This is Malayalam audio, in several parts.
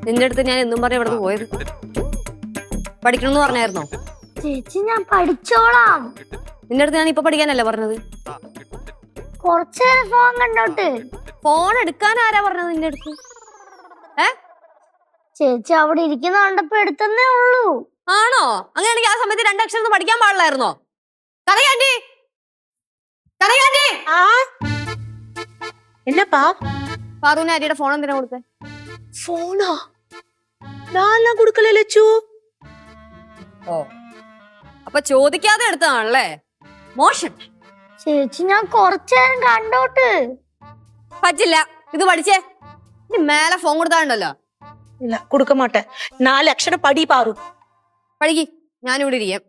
നിന്റെ അടുത്ത് ഞാൻ എന്നും പറഞ്ഞ ഇവിടെ പോയത് പഠിക്കണമെന്ന് പറഞ്ഞായിരുന്നോ? ചേച്ചി ഞാൻ പഠിച്ചോളാം. നിന്റെ അടുത്ത് ഞാൻ ഇപ്പൊ പഠിക്കാനല്ലേ പറഞ്ഞത്? കുറച്ചേരം ഫോൺ കണ്ടോട്ട്. ഫോൺ എടുക്കാൻ ആരാ പറഞ്ഞത് നിന്റെ അടുത്ത്? ചേച്ചി അവിടെ ഇരിക്കുന്ന കണ്ടപ്പോ എടുത്തന്നേ ഉള്ളൂ. ആണോ? അങ്ങനെയാണെങ്കിൽ ആ സമയത്ത് രണ്ടക്ഷരം പഠിക്കാൻ പാടില്ലായിരുന്നോ? என்னப்பா പാറുവിന് ആര്യയുടെ ഫോൺ എന്തിനാ കൊടുത്തേ? போனா நான் கொடுக்கல லட்சு. ഓ, അപ്പൊ ചോദിക്കാതെ എടുത്തതാണല്ലേ? മോശം. ചേച്ചി ഞാൻ കുറച്ചേരം കണ്ടോട്ട്. പറ്റില്ല, ഇത് പഠിച്ചേ. ഇനി മേലെ ഫോൺ കൊടുത്താണ്ടല്ലോ. இல்ல கொடுக்க மாட்டேன். 4 அக்ஷரம் படி பாரு. പഠിക്ക്, ഞാനിവിടെ ഇരിക്കാം.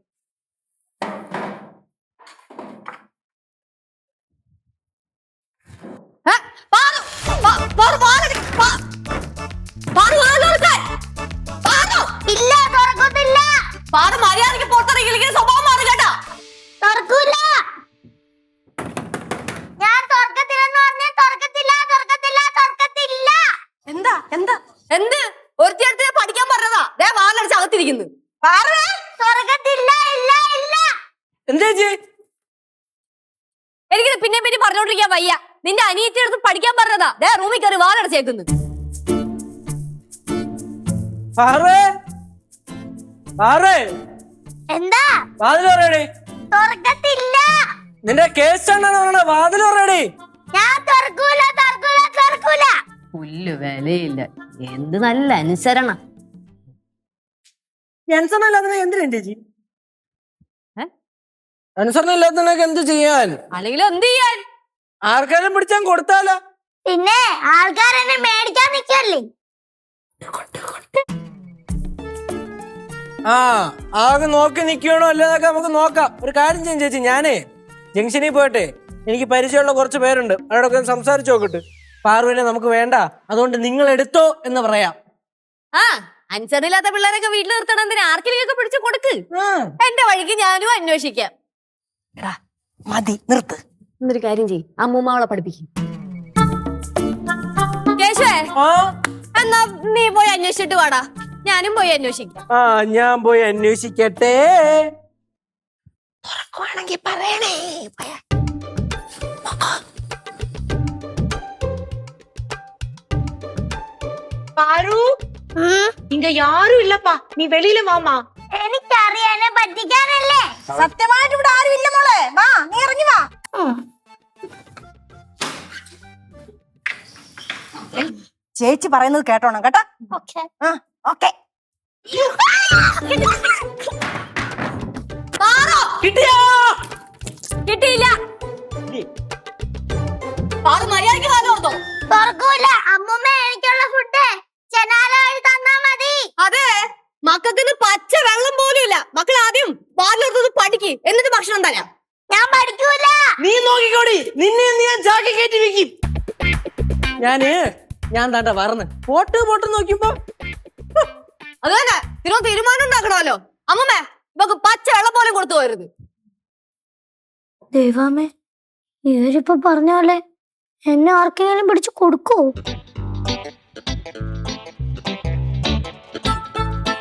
മര്യാദക്ക് പുറത്തിറങ്ങിയില്ലെങ്കിൽ സ്വഭാവം മാറി കേട്ടാ. തുറക്കൂല. ഞാൻ തുറക്കത്തില്ലെന്ന് പറഞ്ഞാൽ തുറക്കത്തില്ല, തുറക്കത്തില്ല, തുറക്കത്തില്ല. എന്താ എന്താ എന്ത്? ഒരുത്തിയടുത്ത് പഠിക്കാൻ പറഞ്ഞതാ. ദേ വാലടിച്ച് അകത്തിരിക്കുന്നു. തുറക്കത്തില്ല, ഇല്ല, ഇല്ല. എന്താ എനിക്കിത് പിന്നെ പിന്നെ പറഞ്ഞോണ്ടിരിക്കാൻ വയ്യ. നിന്റെ അനിയത്തി അടുത്ത് പഠിക്കാൻ പറഞ്ഞതാ. ദേ റൂമിൽ കയറി വാലടച്ചേക്കുന്നു. എന്താ? തുറക്കത്തില്ല. നിന്റെ കേസ് വാതിൽ പറയടി. ഞാൻ തുറക്കൂല, തുറക്കൂല, തുറക്കൂല. പുല്ല് വിലയില്ല. എന്ത് നല്ല അനുസരണ. അനുസരണ ഇല്ലാത്ത എന്തിനാ ചേച്ചി? അനുസരണ ഇല്ലാത്തതിനൊക്കെ എന്ത് ചെയ്യാൻ? അല്ലെങ്കിൽ എന്ത് ചെയ്യാൻ? ആർക്കാരും പിടിച്ചാൻ കൊടുത്താലോ? പിന്നെ ആൾക്കാരെന്നെ മേടിക്കാൻ നിക്കല്ലേ. ആകെ നോക്കി നിക്കണോ അല്ലെന്നൊക്കെ നമുക്ക് നോക്കാം. ഒരു കാര്യം ചെയ്യും ചേച്ചി, ഞാനേ ജംഗ്ഷനിൽ പോയിട്ടെ എനിക്ക് പരിചയമുള്ള കുറച്ച് പേരുണ്ട്, അവരോടൊക്കെ സംസാരിച്ചു നോക്കിട്ട് പാറുവിനെ നമുക്ക് വേണ്ട, അതുകൊണ്ട് നിങ്ങൾ എടുത്തോ എന്ന് പറയാം. അനുസരണയില്ലാത്ത പിള്ളേരൊക്കെ വീട്ടിൽ നിർത്തണം. എന്തിനാ? ആർക്കെങ്കിലും പിടിച്ച് കൊടുക്ക്. എന്റെ വഴിക്ക് ഞാനും അന്വേഷിക്കാം. മതി, നിർത്ത്. എന്നൊരു കാര്യം ചെയ്യും, അമ്മൂമ്മ അവളെ പഠിപ്പിക്കും. കേശവേ, എന്നാ നീ പോയി അന്വേഷിച്ചിട്ട് വാടാ. ഞാനും പോയി അന്വേഷിക്കാം. ഞാൻ പോയി അന്വേഷിക്കട്ടെ. പറയണേ. பாரு, இங்க யாரும் இல்லப்பா, நீ வெளியில வாமா. എനിക്കറിയാനെ പറ്റിക്കാനല്ലേ. സത്യമായിട്ട് ഇവിടെ ആരും ഇല്ല മോളെ. വാ, നീ ഇറങ്ങി വാ. ചേച്ചി പറയുന്നത് കേട്ടോണം കേട്ടാ. ഓക്കേ. കിട്ടിയില്ല. മര്യാദക്ക് വാങ്ങി കൊടുത്തോ? തുറക്കൂല. അമ്മൂമ്മ എനിക്കുള്ള ഫുഡ് ജനാല വഴി തന്നാ മതി. അതെ, മക്കൾക്ക് പച്ച വെള്ളം പോലും ഇല്ല. മക്കൾ ആദ്യം വാതിലെടുത്തത് പഠിക്ക്, എന്നിട്ട് ഭക്ഷണം തരാം. ഞാൻ പഠിക്കൂല. നീ നോക്കിക്കോടി, നിന്നെ ഞാൻ ചാക്കി കയറ്റി വെക്കും. ഞാൻ താണ്ട വറന്ന് പോട്ട് നോക്കിയപ്പോ അത് തന്നെ തീരുമാനം ഉണ്ടാക്കണമല്ലോ. അമ്മമ്മേ, ഇവക്ക് പച്ച വെള്ളം പോലും കൊടുത്തു പോരുത്. ദൈവമേ, ഇവരിപ്പോ പറഞ്ഞ പോലെ എന്നെ ആർക്കെങ്കിലും പിടിച്ചു കൊടുക്കോ?